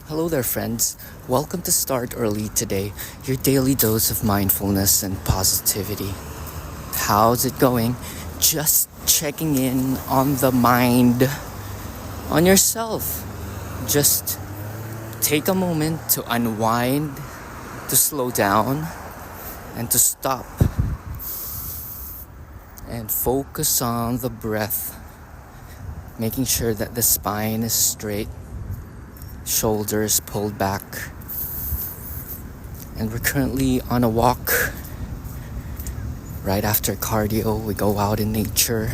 Hello there, friends. Welcome to Start Early Today, your daily dose of mindfulness and positivity. How's it going? Just checking in on the mind, on yourself. Just take a moment to unwind, to slow down, and to stop. And focus on the breath, making sure that the spine is straight. Shoulders pulled back, and we're currently on a walk. Right after cardio, we go out in nature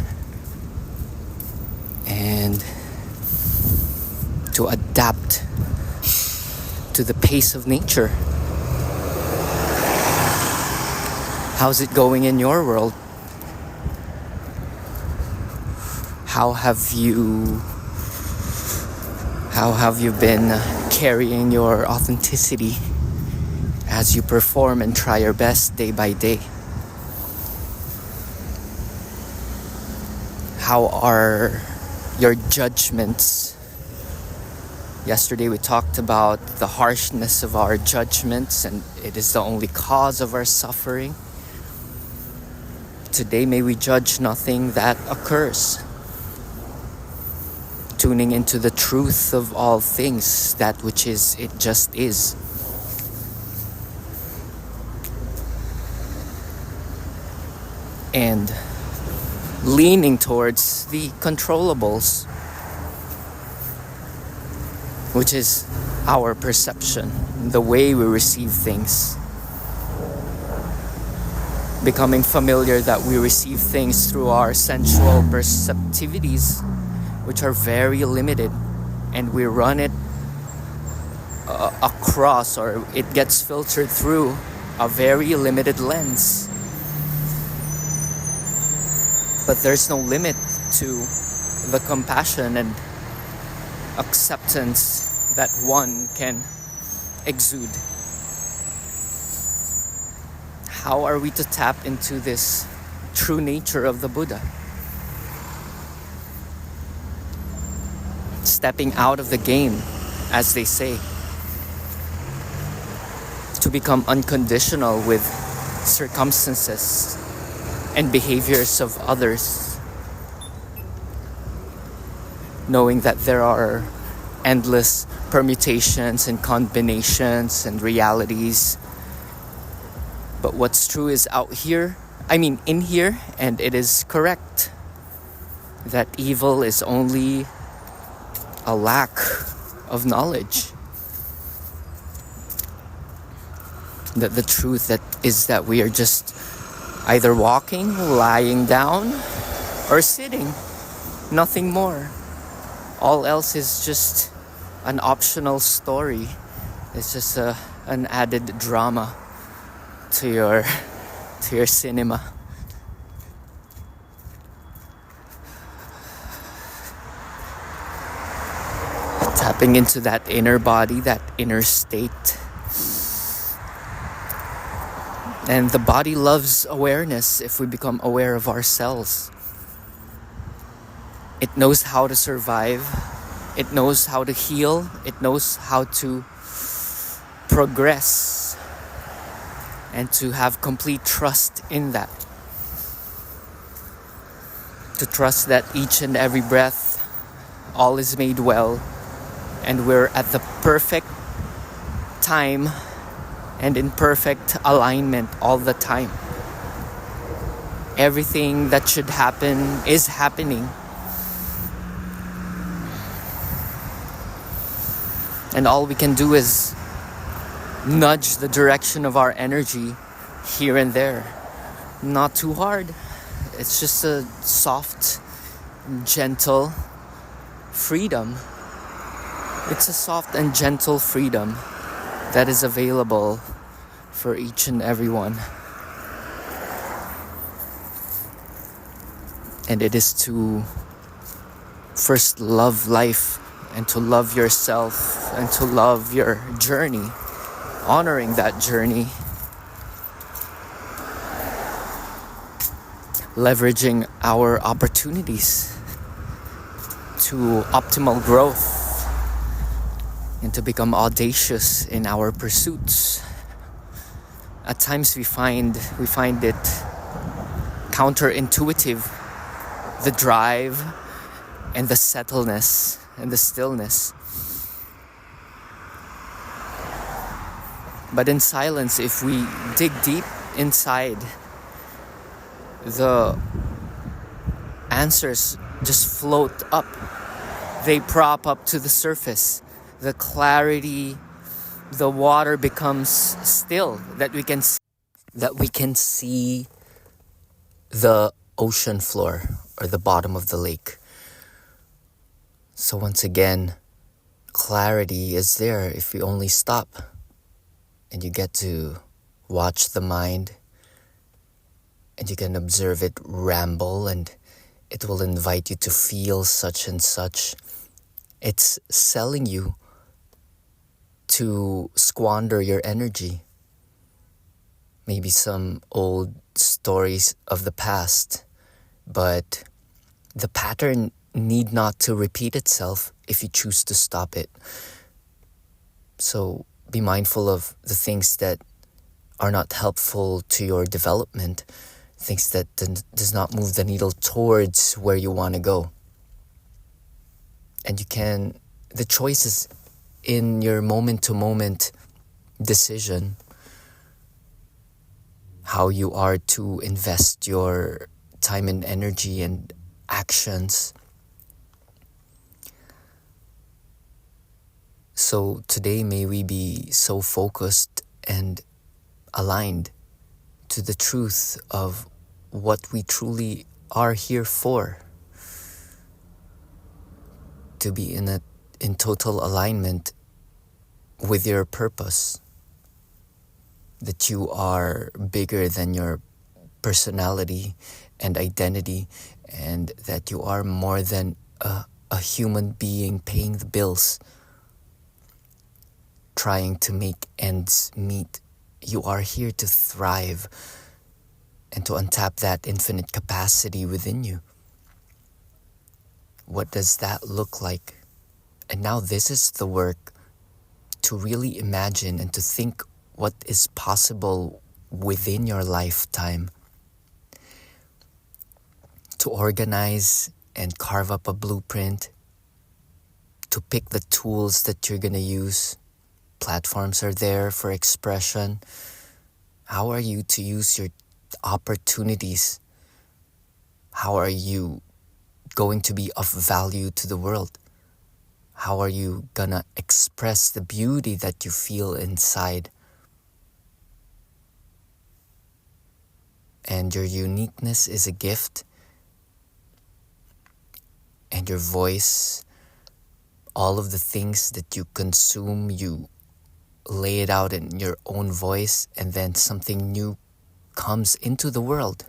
and to adapt to the pace of nature. How's it going in your world? How have you been carrying your authenticity as you perform and try your best day by day? How are your judgments? Yesterday we talked about the harshness of our judgments, and it is the only cause of our suffering. Today may we judge nothing that occurs, tuning into the truth of all things, that which is, it just is. And leaning towards the controllables, which is our perception, the way we receive things. Becoming familiar that we receive things through our sensual perceptivities, which are very limited, and we run it across, or it gets filtered through a very limited lens. But there's no limit to the compassion and acceptance that one can exude. How are we to tap into this true nature of the Buddha? Stepping out of the game, as they say, to become unconditional with circumstances and behaviors of others, knowing that there are endless permutations and combinations and realities. But what's true is in here, and it is correct that evil is only a lack of knowledge. That the truth that we are just either walking, lying down, or sitting. Nothing more. All else is just an optional story. It's just an added drama to your cinema. Tapping into that inner body, that inner state. And the body loves awareness if we become aware of ourselves. It knows how to survive. It knows how to heal. It knows how to progress. And to have complete trust in that. To trust that each and every breath, all is made well. And we're at the perfect time and in perfect alignment all the time. Everything that should happen is happening. And all we can do is nudge the direction of our energy here and there. Not too hard. It's just a soft, gentle freedom. It's a soft and gentle freedom that is available for each and every one. And it is to first love life, and to love yourself, and to love your journey, honoring that journey, leveraging our opportunities to optimal growth and to become audacious in our pursuits. At times we find it counterintuitive, the drive and the settledness and the stillness. But in silence, if we dig deep inside, the answers just float up. They prop up to the surface. The clarity, the water becomes still, that we can see the ocean floor or the bottom of the lake. So once again, clarity is there if we only stop, and you get to watch the mind, and you can observe it ramble, and it will invite you to feel such and such. It's selling you to squander your energy. Maybe some old stories of the past, but the pattern need not to repeat itself if you choose to stop it. So be mindful of the things that are not helpful to your development, things that does not move the needle towards where you want to go. And the choice is in your moment-to-moment decision, how you are to invest your time and energy and actions. So today, may we be so focused and aligned to the truth of what we truly are here for. To be in total alignment with your purpose. That you are bigger than your personality and identity, and that you are more than a human being paying the bills, trying to make ends meet. You are here to thrive and to untap that infinite capacity within you. What does that look like? And now this is the work to really imagine and to think what is possible within your lifetime. To organize and carve up a blueprint, to pick the tools that you're going to use. Platforms are there for expression. How are you to use your opportunities? How are you going to be of value to the world? How are you gonna express the beauty that you feel inside? And your uniqueness is a gift. And your voice, all of the things that you consume, you lay it out in your own voice, and then something new comes into the world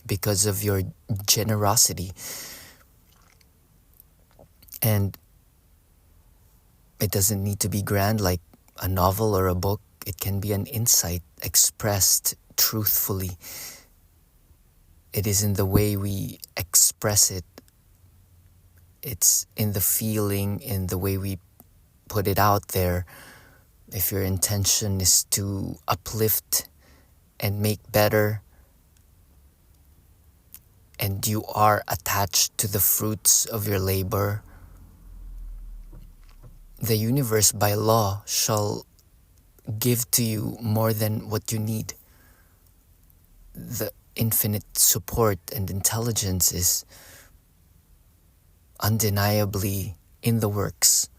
because of your generosity. And it doesn't need to be grand like a novel or a book. It can be an insight expressed truthfully. It is in the way we express it. It's in the feeling, in the way we put it out there. If your intention is to uplift and make better, and you are attached to the fruits of your labor, the universe by law shall give to you more than what you need. The infinite support and intelligence is undeniably in the works.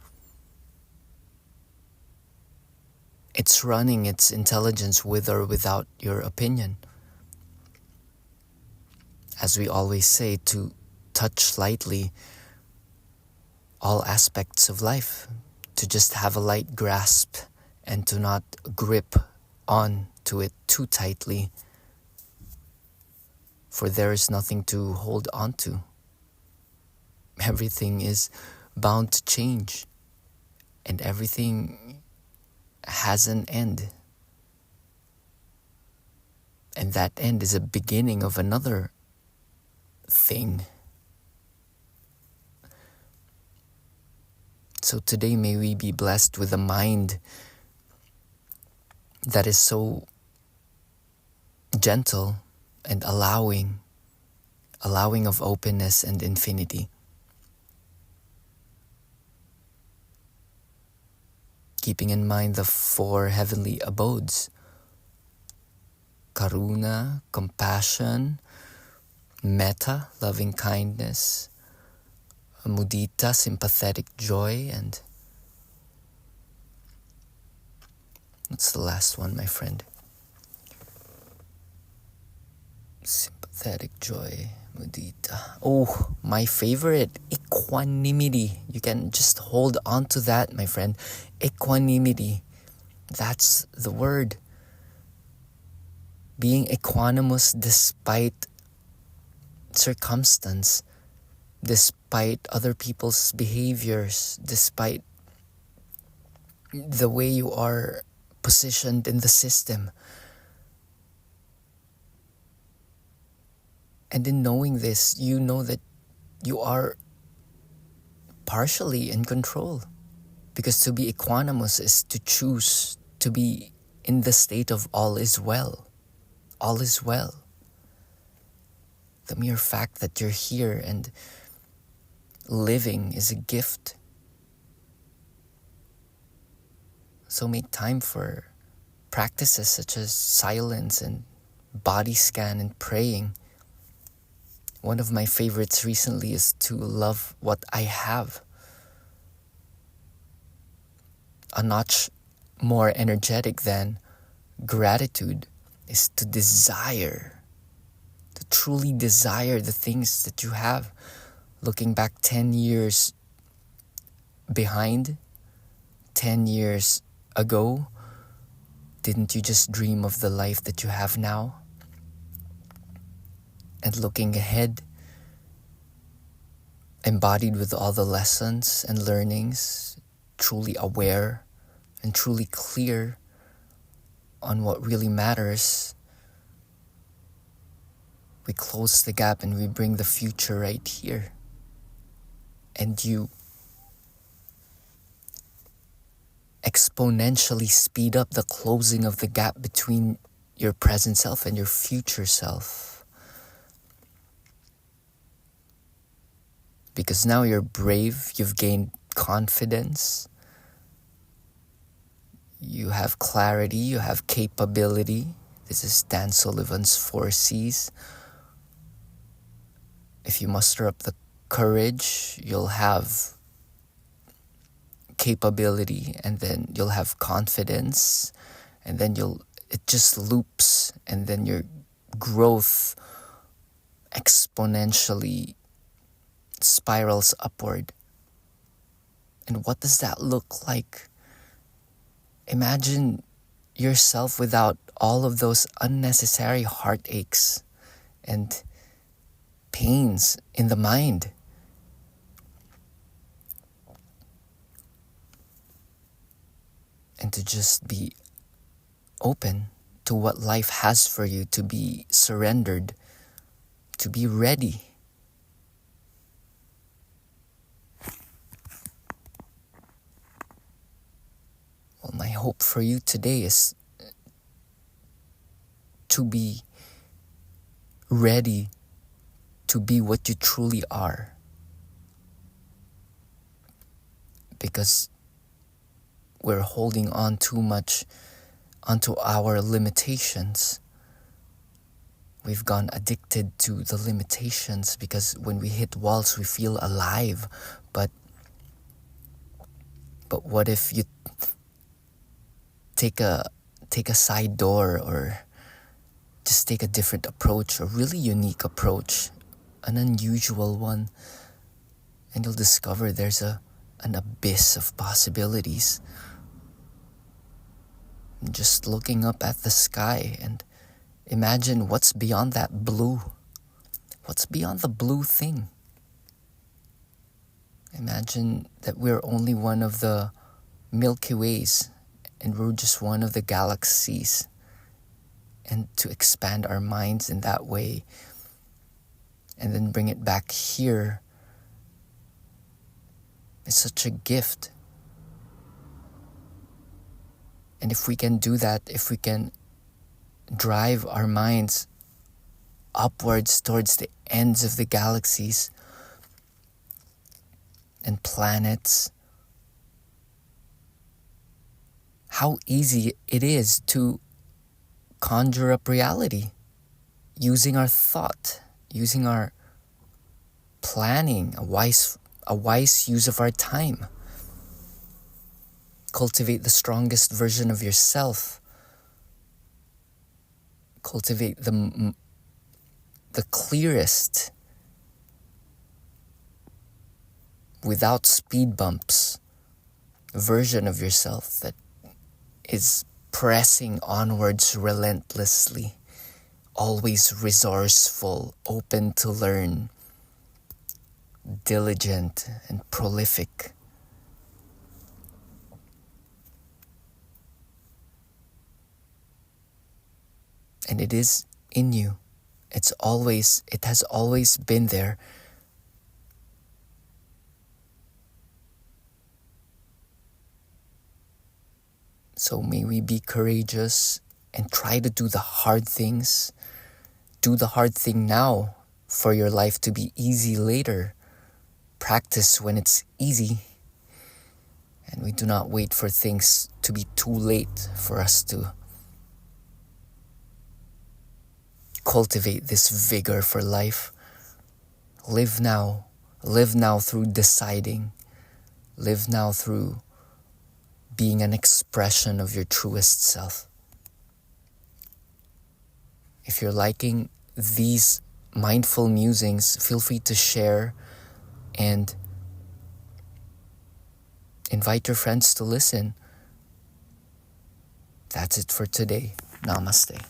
It's running its intelligence with or without your opinion. As we always say, to touch lightly all aspects of life, to just have a light grasp and to not grip on to it too tightly, for there is nothing to hold on to. Everything is bound to change, and everything has an end. And that end is a beginning of another thing. So today may we be blessed with a mind that is so gentle and allowing of openness and infinity. Keeping in mind the 4 heavenly abodes: karuna, compassion; metta, loving kindness; mudita, sympathetic joy; and what's the last one, my friend? Sympathetic joy, mudita. Oh, my favorite, equanimity. You can just hold on to that, my friend. Equanimity. That's the word. Being equanimous despite circumstance, despite other people's behaviors, despite the way you are positioned in the system. And in knowing this, you know that you are partially in control. Because to be equanimous is to choose to be in the state of all is well. All is well. The mere fact that you're here and living is a gift. So make time for practices such as silence and body scan and praying. One of my favorites recently is to love what I have. A notch more energetic than gratitude is to desire, to truly desire the things that you have. Looking back 10 years behind, 10 years ago, didn't you just dream of the life that you have now? And looking ahead, embodied with all the lessons and learnings, truly aware and truly clear on what really matters, we close the gap and we bring the future right here. And you exponentially speed up the closing of the gap between your present self and your future self. Because now you're brave, you've gained confidence, you have clarity, you have capability. This is Dan Sullivan's 4 C's. If you muster up the courage, you'll have capability, and then you'll have confidence, and then it just loops, and then your growth exponentially spirals upward. And what does that look like? Imagine yourself without all of those unnecessary heartaches and pains in the mind. And to just be open to what life has for you, to be surrendered, to be ready. Well, my hope for you today is to be ready to be what you truly are. Because we're holding on too much onto our limitations. We've gone addicted to the limitations because when we hit walls, we feel alive. But what if you take a side door, or just take a different approach, a really unique approach, an unusual one, and you'll discover there's an abyss of possibilities. Just looking up at the sky and imagine what's beyond that blue. What's beyond the blue thing? Imagine that we're only one of the Milky Ways and we're just one of the galaxies. And to expand our minds in that way and then bring it back here is such a gift. And if we can do that, if we can drive our minds upwards towards the ends of the galaxies and planets, how easy it is to conjure up reality using our thought, using our planning, a wise use of our time. Cultivate the strongest version of yourself. Cultivate the clearest, without speed bumps, version of yourself that is pressing onwards relentlessly, always resourceful, open to learn, diligent and prolific. And it is in you. It has always been there. So may we be courageous and try to do the hard things. Do the hard thing now for your life to be easy later. Practice when it's easy. And we do not wait for things to be too late for us to cultivate this vigor for life. Live now. Live now through deciding. Live now through being an expression of your truest self. If you're liking these mindful musings, feel free to share and invite your friends to listen. That's it for today. Namaste.